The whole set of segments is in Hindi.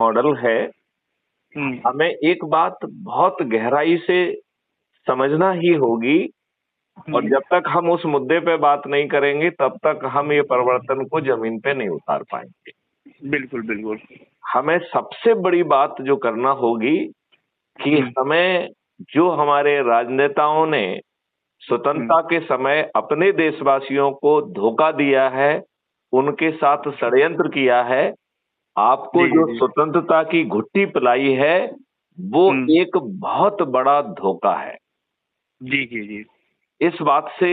मॉडल है, हमें एक बात बहुत गहराई से समझना ही होगी, और जब तक हम उस मुद्दे पे बात नहीं करेंगे तब तक हम ये परिवर्तन को जमीन पे नहीं उतार पाएंगे। बिल्कुल बिल्कुल। हमें सबसे बड़ी बात जो करना होगी कि हमें जो हमारे राजनेताओं ने स्वतंत्रता के समय अपने देशवासियों को धोखा दिया है, उनके साथ षड्यंत्र किया है, आपको जो स्वतंत्रता की घुट्टी पिलाई है वो एक बहुत बड़ा धोखा है। जी जी जी। इस बात से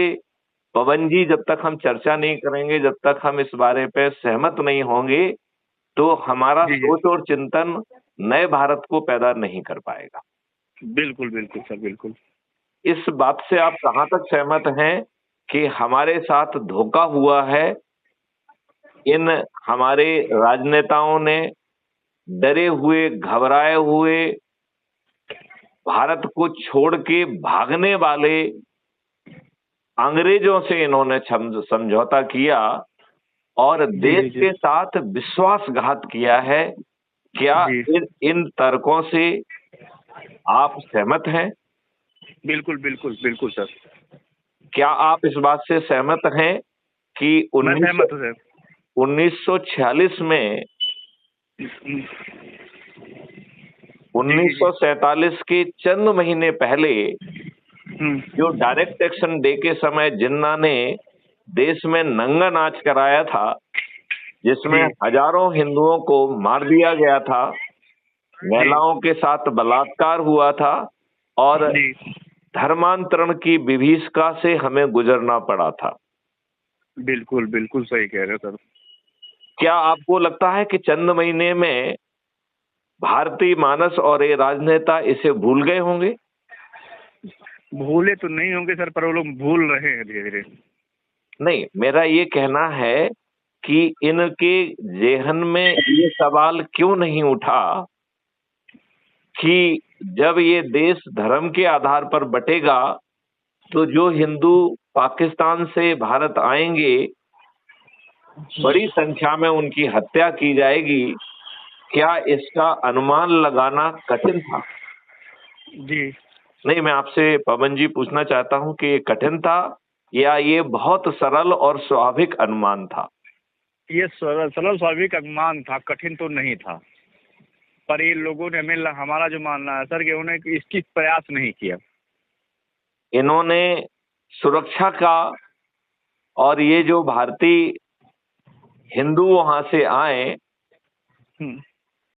पवन जी, जब तक हम चर्चा नहीं करेंगे, जब तक हम इस बारे पे सहमत नहीं होंगे, तो हमारा सोच और चिंतन नए भारत को पैदा नहीं कर पाएगा। बिल्कुल बिल्कुल सर, बिल्कुल। इस बात से आप कहाँ तक सहमत हैं कि हमारे साथ धोखा हुआ है? इन हमारे राजनेताओं ने डरे हुए, घबराए हुए, भारत को छोड़ के भागने वाले अंग्रेजों से इन्होंने समझौता किया और देश के साथ विश्वासघात किया है। क्या इन तर्कों से आप सहमत हैं? बिल्कुल बिल्कुल बिल्कुल सर। क्या आप इस बात से सहमत हैं कि मैं सहमत हूं सर। 1946 में 1947 के चंद महीने पहले जो डायरेक्ट एक्शन डे के समय जिन्ना ने देश में नंगा नाच कराया था, जिसमें हजारों हिंदुओं को मार दिया गया था, महिलाओं के साथ बलात्कार हुआ था और धर्मांतरण की विभीषिका से हमें गुजरना पड़ा था। बिल्कुल बिल्कुल सही कह रहे हो सर। क्या आपको लगता है कि चंद महीने में भारतीय मानस और ये राजनेता इसे भूल गए होंगे? भूले तो नहीं होंगे सर, पर वो लोग भूल रहे हैं धीरे धीरे। नहीं, मेरा ये कहना है कि इनके जेहन में ये सवाल क्यों नहीं उठा कि जब ये देश धर्म के आधार पर बटेगा तो जो हिंदू पाकिस्तान से भारत आएंगे, बड़ी संख्या में उनकी हत्या की जाएगी। क्या इसका अनुमान लगाना कठिन था? जी नहीं, मैं आपसे पवन जी पूछना चाहता हूं कि ये कठिन था या ये बहुत सरल और स्वाभाविक अनुमान था? ये सरल स्वाभाविक अनुमान था, कठिन तो नहीं था। पर ये लोगों ने, हमें हमारा जो मानना है सर कि उन्होंने इसकी प्रयास नहीं किया। इन्होंने सुरक्षा का, और ये जो भारतीय हिंदू वहां से आए